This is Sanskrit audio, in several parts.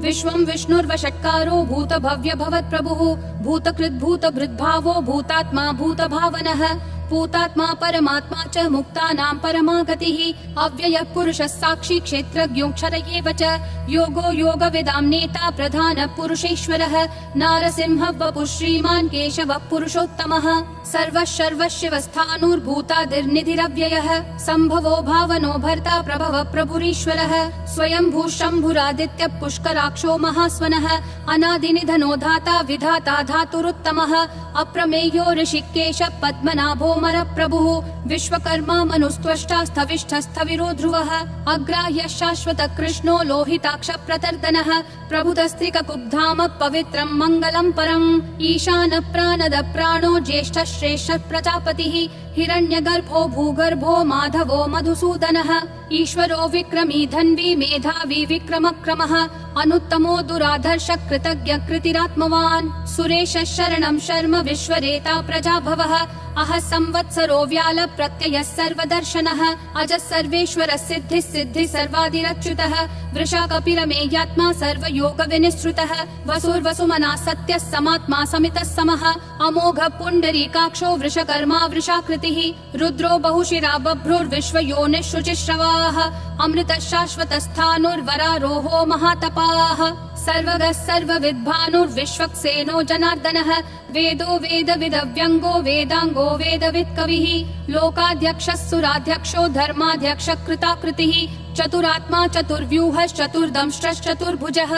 विश्वं विष्णुर्वषट्कारो भूतभव्य भवत्प्रभुः भूतकृद्भूतभृद्भावो भूतात्मा भूतभावनः भूतात्मा परमात्मा च मुक्तानां परमा गतिः अव्ययः पुरुषः साक्षी क्षेत्रज्ञोऽक्षर एव च योगो योगविदां नेता प्रधानः पुरुषेश्वरः नारसिंहः वपुः श्रीमान् केशवः पुरुषोत्तमः सर्वः सर्वशिवस्थाणुर्भूतादिर्निधिरव्ययः सम्भवो भावनो भर्ता प्रभवः प्रभुरीश्वरः स्वयंभू शम्भुरादित्यः पुष्कराक्षो महास्वनः अनादिनिधनो धाता विधाता धातुरुत्तमः अप्रमेयो ऋषिकेशः पद्मनाभो प्रभुः विश्वकर्मा मनुस्त्वष्टा स्थविष्ठस्थविरो ध्रुवः अग्राह्यः शाश्वतः कृष्णो लोहिताक्ष प्रतर्दनः प्रभुतस्त्रिककुब्धाम पवित्रं मङ्गलं परम् ईशानः प्राणद प्राणो ज्येष्ठः श्रेष्ठः प्रजापतिः हिरण्यगर्भो भूगर्भो माधवो मधुसूदनः ईश्वरो विक्रमी धन्वी मेधावी विक्रमक्रमः अनुत्तमो दुराधर्ष कृतज्ञ कृतिरात्मवान् सुरेशः शरणं शर्म विश्वरेता प्रजाभवः अह संवत्सरो व्याल प्रत्ययः सर्वदर्शनः अजः सर्वेश्वरः सिद्धिः सिद्धिः सर्वादिरच्युतः वृषा कपिरमेयात्मा सर्वयोग विनिश्रुतः वसुर्वसुमना सत्यः समात्मा समितः समः अमोघ पुण्डरीकाक्षो वृषकर्मा वृषाकृतिः रुद्रो बहुशिरा बभ्रुर्विश्वयोनिः शुचिश्रवाः अमृतः शाश्वतस्थाणुर्वरारोहो महातपाः सर्वगः सर्वविद्भानुर्विश्वक्सेनो जनार्दनः वेदो वेदविदव्यङ्गो वेदाङ्गो वेदवित्कविः लोकाध्यक्षः सुराध्यक्षो धर्माध्यक्षः कृताकृतिः चतुरात्मा चतुर्व्यूहश्चतुर्दंष्ट्रश्चतुर्भुजः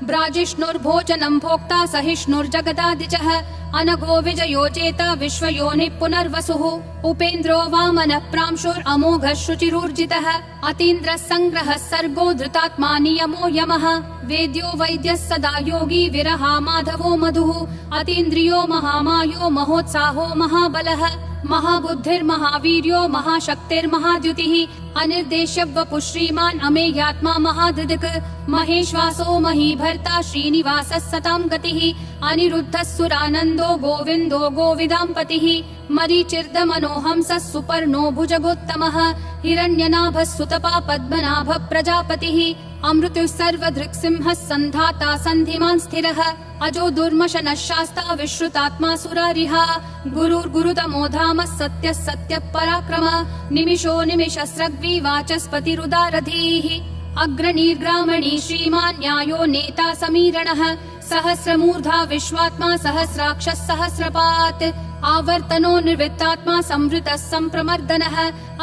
ब्राजिष्णुर्भोजनं भोक्ता सहिष्णुर्जगदादिजः अनघो विजयो जेता विश्वयोनिः पुनर्वसुः उपेन्द्रो वामनः प्रांशुरमोघः शुचिरूर्जितः अतीन्द्रः सङ्ग्रहः सर्गो धृतात्मा नियमो यमः वेद्यो वैद्यः सदा योगी विरहा माधवो मधुः अतीन्द्रियो महामायो महोत्साहो महाबलः महाबुद्धिर्महावीर्यो महाशक्तिर्महाद्युतिः अनिर्देश्य वपुः श्रीमान् अमेयात्मा महाधृदिक् महेश्वासो महीभर्ता श्रीनिवासः सतां गतिः अनिरुद्धः सुरानन्दो गोविन्दो गोविदाम्पतिः मरीचिर्दमनोहंसः सुपर्णो भुजगोत्तमः हिरण्यनाभः सुतपा पद्मनाभः प्रजापतिः अमृतुः सर्वधृक्सिंहः सन्धाता सन्धिमान् स्थिरः अजो दुर्मशनः शास्ता विश्रुतात्मा सुरारिहा गुरुर्गुरुतमो धामः सत्यः सत्यः पराक्रमः निमिषो निमिषस्रग्वी वाचस्पतिरुदारधीः अग्रणीर्ग्रामणी श्रीमान् न्यायो नेता समीरणः सहस्रमूर्धा विश्वात्मा सहस्राक्षः सहस्रपात् आवर्तनो निर्वृत्तात्मा संवृतः सम्प्रमर्दनः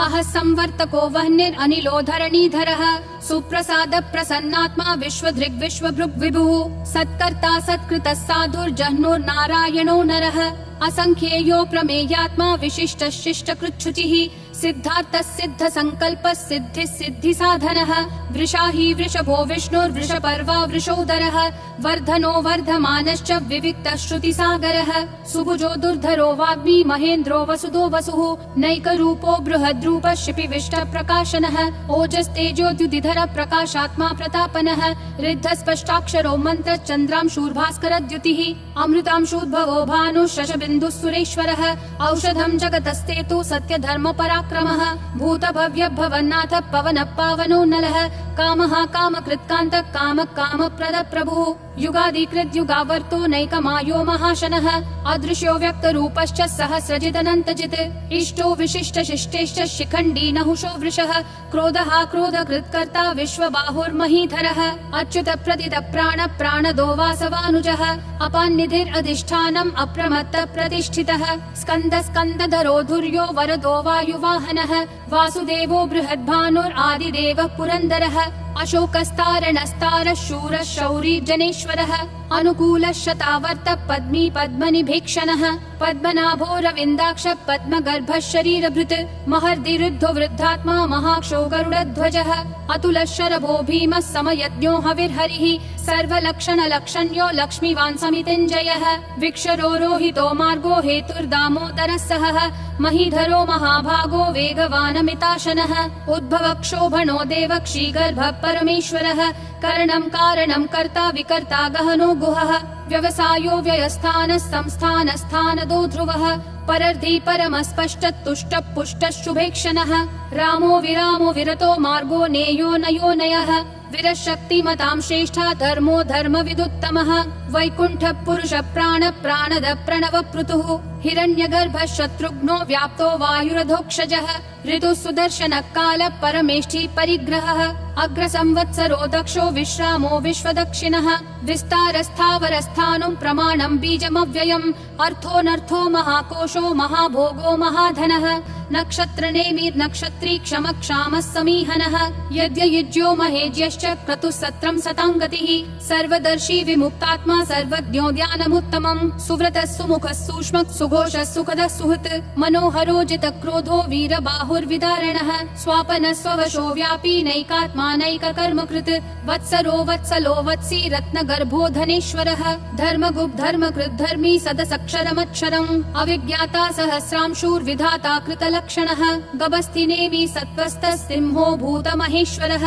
अह संवर्तको वह्निरनिलो धरणीधरः सुप्रसाद प्रसन्नात्मा विश्वधृग् विश्वभृग् विभुः सत्कर्ता सत्कृतः साधुर्जह्नुर्नारायणो नरः असंख्येयो प्रमेयात्मा विशिष्टः शिष्टकृच्छुचिः सिद्धार्थः सिद्ध संकल्पः सिद्धिः सिद्धि साधनः वृषाही वृषभो विष्णुर्वृषपर्वा वृषोदरः वर्धनो वर्धमानश्च विविक्तः श्रुतिसागरः सुभुजो दुर्धरो वाग्मी महेन्द्रो वसुदो वसुः नैकरूपो बृहद्रूपः शिपिविष्ट प्रकाशनः ओजस्तेजोद्युतिधर प्रकाशात्मा प्रतापनः ऋद्धस्पष्टाक्षरो मन्त्र चन्द्रांशूर्भास्करद्युतिः अमृतांशूद्भवो भानुः शशबिन्दुः सुरेश्वरः औषधं जगतस्तेतु सत्यधर्म पराक्रमः भूतभव्य भवन्नाथ पवन पावनो नलः कामः कामकृत्कान्तः काम कामप्रद प्रभुः युगादिकृत् युगावर्तो नैकमायो महाशनः अदृश्यो व्यक्तरूपश्च सहस्रजिदनन्तजित् इष्टो विशिष्ट शिष्टेश्च शिखण्डी नहुषो वृषः क्रोधः क्रोधकृत्कर्ता विश्वबाहुर्महीधरः अच्युत प्रदित प्राण प्राणदो वासवानुजः अपान्निधिरधिष्ठानम् अप्रमत्त प्रतिष्ठितः स्कन्द स्कन्दधरो धुर्यो वरदो वायुवाहनः वासुदेवो बृहद्भानुरादिदेवः पुरन्दरः अशोकस्तारणस्तारः शूरः शौरी जनेश्वरः अनुकूलः शतावर्त पद्मी पद्मनिभीक्षणः पद्मनाभो रविन्दाक्षः पद्मगर्भः शरीरभृत् महर्दिरुद्धो वृद्धात्मा महाक्षो गरुडध्वजः अतुलः शरभो भीमः समयज्ञो हविर्हरिः सर्वलक्षणलक्षण्यो लक्ष्मीवान् समितिञ्जयः विक्षरो रोहितो मार्गो हेतुर्दामोदरः सहः महीधरो महाभागो वेगवानमिताशनः उद्भवक्षोभणो देवक्षीगर्भः परमेश्वरः करणं कारणं कर्ता विकर्ता गहनो गुहः व्यवसायो व्ययस्थानः संस्थानस्थानदो ध्रुवः परर्धि परमस्पष्ट तुष्ट पुष्ट शुभेक्षणः रामो विरामो विरतो मार्गो नेयो नयो नयः विरशक्तिमतां श्रेष्ठा धर्मो धर्मविदुत्तमः वैकुण्ठ पुरुष प्राण प्राणद प्रणव पृथुः हिरण्यगर्भ शत्रुघ्नो व्याप्तो वायुरधोक्षजः ऋतु सुदर्शन काल परमेष्ठी परिग्रहः अग्रसंवत्सरो दक्षो विश्रामो विश्वदक्षिणः विस्तारस्थावरस्थानं प्रमाणं बीजमव्ययम् अर्थोऽनर्थो महाकोशो महाभोगो महाधनः नक्षत्रनेमिर् नक्षत्री क्षम क्षामः समीहनः यज्ञयुज्यो महेज्यश्च क्रतुः सत्रं सताङ्गतिः सर्वदर्शी विमुक्तात्मा सर्वज्ञो ध्यानमुत्तमम् सुव्रतः सुमुखः सूक्ष्मः सुघोषः सुखदः सुहृत् मनोहरो जितक्रोधो वीरबाहुर्विदारणः स्वापनः स्ववशो व्यापी नैकात्मा नैककर्मकृत् वत्सरो वत्सलो वत्सी रत्नगर्भो धनेश्वरः धर्मगुप् धर्मकृत् धर्मी सदसक्षरमक्षरम् अविज्ञाता सहस्रांशूर्विधाता कृतलक्षणः गभस्तिनेमि सत्त्वस्थः सिंहो भूतमहेश्वरः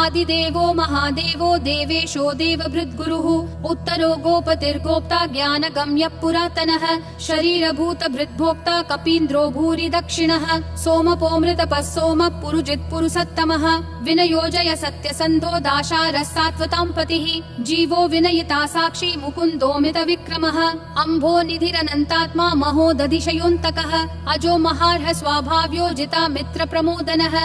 आदिदेवो महादेवो देवेशो देवभृद्गुरुः उत्तरो गोपतिर्गोप्ता ज्ञानगम्यः पुरातनः शरीरभूतभृद्भोक्ता कपीन्द्रो भूरि दक्षिणः सोमपोमृतपः सोमः पुरुजित् पुरुषोत्तमः विनयोजय सत्यसन्धो दाशारः सात्वतां पतिः जीवो विनयिता साक्षी मुकुन्दोमित विक्रमः अम्भो निधिरनन्तात्मा महोदधिशयोऽन्तकः अजो महार्ह स्वाभाव्यो जिता मित्र प्रमोदनः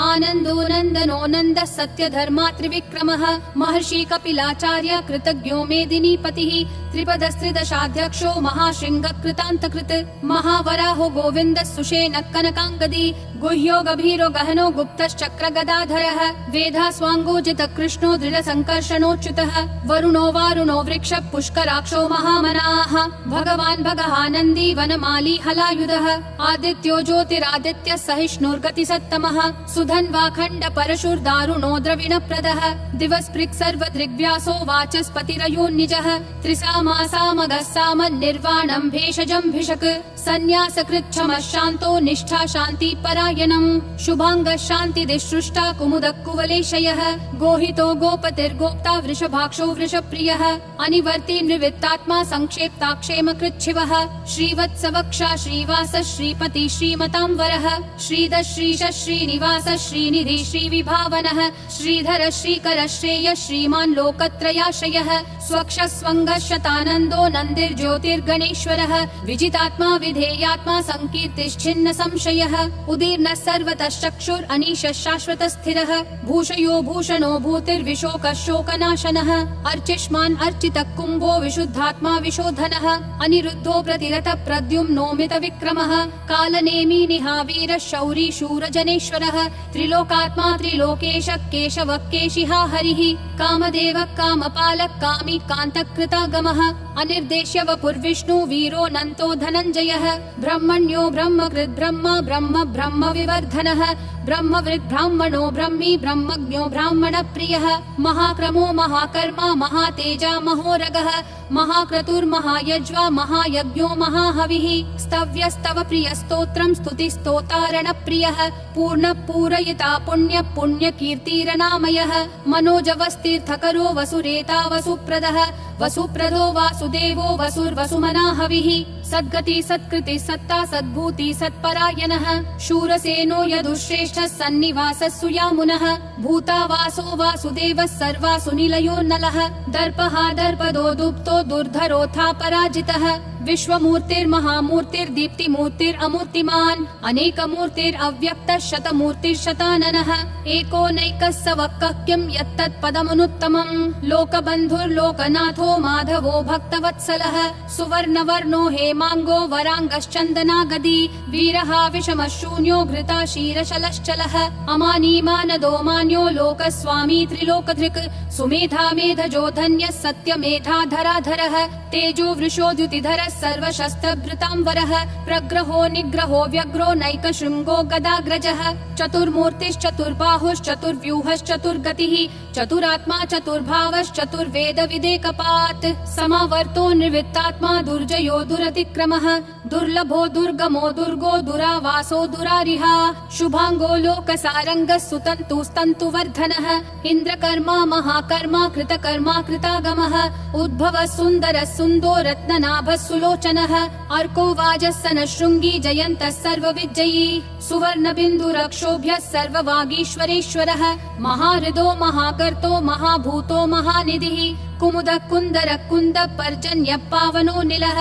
आनन्दो नन्दनो नन्दः सत्यधर्मा त्रिविक्रमः महर्षि कपिलाचार्य कृतज्ञो मेदिनीपतिः त्रिपदस्त्रिदशाध्यक्षो महाशृङ्ग कृतान्तकृत् महावराहो गोविन्दः सुषेणः कनकाङ्गदी गुह्यो गभीरो गहनो गुप्तश्चक्र गदाधरः वेधास्वाङ्गोजित कृष्णो दृढसङ्कर्षणोच्युतः वरुणो वारुणो वृक्ष पुष्कराक्षो महामनाः भगवान् भगहानन्दी वनमाली हलायुधः आदित्यो ज्योतिरादित्यः सहिष्णुर्गतिसत्तमः सुधन्वाखण्ड परशुर्दारुणो द्रविणप्रदः दिवस्पृक् सर्वदृग्व्यासो वाचस्पतिरयोन्निजः त्रिसामासामगः सामन्निर्वाणं भेषजं भिषक् सन्न्यासकृच्छमः शान्तो निष्ठा शान्ति परायणम् शुभाङ्गः शान्तिदिसृष्टा कुमुदः कुवलेशयः गोहितो गोपतिर्गोप्ता वृषभाक्षो वृषप्रियः अनिवर्ति निवृत्तात्मा संक्षेप्ता क्षेमकृच्छिवः श्रीवत्सवक्षा श्रीवास श्रीपति श्रीमतां वरः श्रीधर श्रीश श्रीनिवास श्रीनिधि श्रीविभावनः श्रीधर श्रीकर श्रेय श्रीमान् लोकत्रयाश्रयः स्वक्ष स्वङ्ग शतानन्दो नन्दिर्ज्योतिर्गणेश्वरः विजितात्मा विधेयात्मा संकीर्तिश्छिन्न संशयः उदीर्णः सर्वतः चक्षुर् अनीशः शाश्वतः स्थिरः भूषयो भूषणो भूतिर्विशोकः शोकनाशनः अर्चिष्मान् अर्चितः कुम्भो विशुद्धात्मा विशोधनः अनिरुद्धो प्रतिरतः प्रद्युम्नोमित विक्रमः कालनेमी निहावीरः शौरी शूरजनेश्वरः त्रिलोकात्मा त्रिलोकेश केशवः केशिहा हरिः कामदेवः कामपालः कामी कान्तकृतागमः अनिर्देश्य वपुर्विष्णु वीरो नन्तो धनञ्जयः ब्रह्मण्यो ब्रह्मकृत् ब्रह्म ब्रह्म ब्रह्म विवर्धनः ब्रह्मवृद् ब्राह्मणो ब्रह्मी ब्रह्मज्ञो ब्राह्मण प्रियः महाक्रमो महाकर्मा महातेजा महोरगः महाक्रतुर्महायज्वा महायज्ञो महाहविः स्तव्यस्तव प्रिय स्तोत्रं स्तुतिस्तोतारण प्रियः पूर्ण पूरयिता पुण्य पुण्य कीर्तिरनामयः मनोजवस्तीर्थकरो वसुरेता वसुप्रदः वसुप्रदो वासुदेवो वसुर्वसुमनाहविः सद्गति सत्कृति सत्ता सद्भूति सत्परायणः शूरसेनो यदुश्रेष्ठः सन्निवासः सुयामुनः भूतावासो वासुदेवः सर्वासु निलयो नलः दर्पः दर्पदो दुप्तो दुर्धरोऽथा पराजितः विश्वमूर्तिर्महामूर्तिर्दीप्तिमूर्तिरमूर्तिमान् अनेकमूर्तिरव्यक्तः शतमूर्तिर्शताननः एको नैकः सवक्कः किं यत्तत्पदमनुत्तमम् लोकबन्धुर्लोकनाथो माधवो भक्तवत्सलः सुवर्णवर्णो हेमाङ्गो वराङ्गश्चन्दनागदी वीरः विषमः शून्यो घृता क्षीरशलश्चलः अमानी मानदो मान्यो लोकस्वामी त्रिलोकधृक् सुमेधा मेधजो धन्यः सत्यमेधाधराधरः तेजो वृषोद्युतिधरः सर्वशस्त्रभृतांवरः प्रग्रहो निग्रहो व्यग्रो नैकशृङ्गो गदाग्रजः चतुर्मूर्तिश्चतुर्बाहुश्चतुर्व्यूहश्चतुर्गतिः चतुरात्मा चतुर्भावश्चतुर्वेद विदेकपात् समावर्तो निवृत्तात्मा दुर्जयो दुरतिक्रमः दुर्लभो दुर्गमो दुर्गो दुरावासो दुरारिहा शुभांगो लोकसारंगः सुतन्तुस्तन्तुवर्धनः इन्द्रकर्मा महाकर्मा कृतकर्मा कृतागमः उद्भवः सुन्दरः सुन्दो रत्ननाभः सुलोचनः अर्को वाजस्सनः शृङ्गी जयन्तः सर्वविजयी सुवर्णबिन्दुरक्षोभ्यः सर्ववागीश्वरेश्वरः महाहृदो महाकर्तो महाभूतो महानिधिः कुमुदः कुन्दरः कुन्दः पर्जन्यः पावनो निलः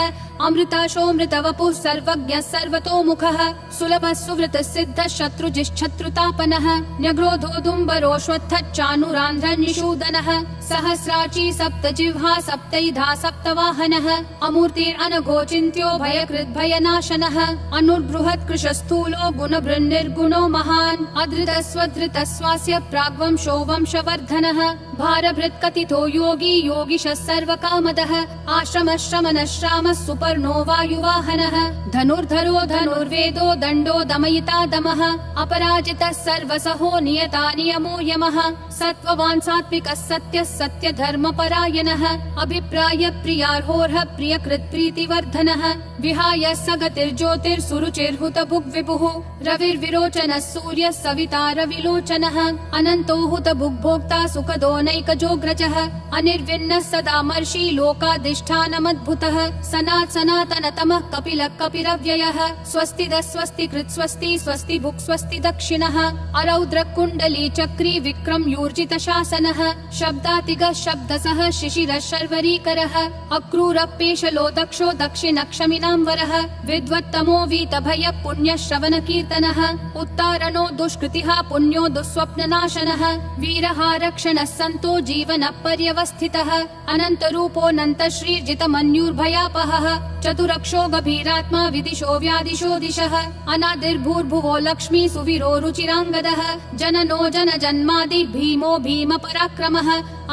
अमृताशोऽमृतवपुः सर्वज्ञः सर्वतोमुखः सुलभः सुवृतः सिद्धः शत्रुजिश्शत्रुतापनः न्यग्रोधोदुम्बरोऽश्वत्थः चाणूरान्ध्रः निषूदनः सहस्राची सप्तजिह्वा सप्तैधा सप्तवाहनः अमूर्तिरनघोचिन्त्यो भयकृद्भयनाशनः अनुर्बृहत्कृशस्थूलो गुणभृन्निर्गुणो महान् अधृतः स्वास्य प्राग्वंशो वंशवर्धनः भारभृत्कथितो योगी योगिशः सर्वकामदः आश्रमः श्रमणः श्रामः सुपर्णो वायुवाहनः धनुर्धरो धनुर्वेदो दण्डो दमयिता दमः अपराजितः सर्वसहो नियता नियमो यमः सत्त्ववान् सात्विकः सत्यः सत्यधर्मपरायणः अभिप्राय प्रियार्होर्ह प्रियकृत् प्रीतिवर्धनः विहाय सगतिर्ज्योतिर्सुरुचिर्हुतभुग्विभुः रविर्विरोचनः सूर्यः सविता रविलोचनः अनन्तो हुतभुग्भोक्ता सुखदोनैकजोग्रजः अनिर्विण्णः सदामर्षि लोकाधिष्ठानमद्भुतः सनातनतमः कपिलः कपिरव्ययः स्वस्तिदः स्वस्तिकृत् स्वस्ति स्वस्ति भुक् स्वस्ति दक्षिणः अरौद्र कुण्डली चक्री विक्रम यूर्जित शासनः शब्दातिगः शब्दसः शिशिरः शर्वरीकरः अक्रूरपेशलो दक्षो दक्षिणक्षमिनां वरः विद्वत्तमो वीतभय पुण्यश्रवण कीर्तनः उत्तारणो दुष्कृतिः पुण्यो दुःस्वप्ननाशनः वीरः रक्षणः सन्तो जीवनः पर्यवस्थितः अनन्तरूपोऽनन्त श्रीर्जितमन्युर्भयापहः चतुरक्षो गभीरात्मा विदिशो व्यादिशो दिशः अनादिर्भूर्भुवो लक्ष्मी सुवीरो रुचिराङ्गदः जननो जनजन्मादि भीमो भीम पराक्रमः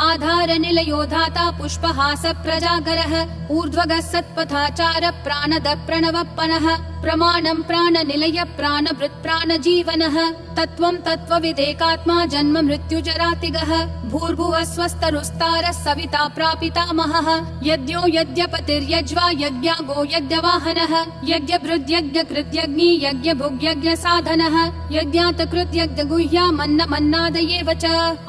आधार निलयो धाता पुष्पहास प्रजागरः ऊर्ध्वगः सत्पथाचार प्राणद प्रणवप्पनः प्रमाणं प्राणनिलय प्राणभृत् प्राणजीवनः तत्त्वं तत्त्वविदेकात्मा जन्म मृत्युजरातिगः भूर्भुवः स्वस्तरुस्तारः सविता प्रापितामहः यज्ञो यज्ञपतिर्यज्वा यज्ञागो यज्ञवाहनः यज्ञभृद्यज्ञकृत्यग्नि यज्ञभुग्यज्ञसाधनः यज्ञातकृत्यज्ञगुह्यामन्नमन्नादयेव च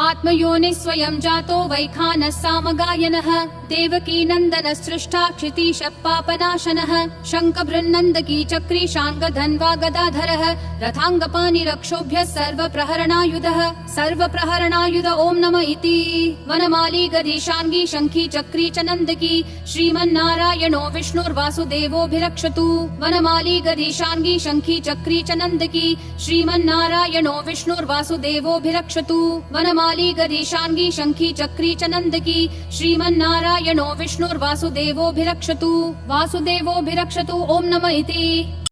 आत्मयोनिः स्वयं जातो वैखानः सामगायनः देवकी नन्दनः सृष्टा क्षितीशः पापनाशनः शङ्खबृन्नन्दकी चक्री शाङ्गधन्वा गदाधरः रथाङ्गपाणिरक्षोभ्यः सर्वप्रहरणायुधः सर्वप्रहरणायुध ॐ नमः इति वनमाली गदीशाङ्गी शङ्खी चक्री च नन्दकी श्रीमन्नारायणो विष्णुर्वासुदेवोऽभिरक्षतु वनमाली गदीशाङ्गी शङ्खी चक्री च नन्दकी श्रीमन्नारायणो विष्णुर्वासुदेवोऽभिरक्षतु वनमाली गदीशाङ्गी शङ्खी चक्री च नन्दकी श्रीमन्नारायणो विष्णुर्वासुदेवोऽभिरक्षतु वासुदेवोऽभिरक्षतु ॐ नमः इति।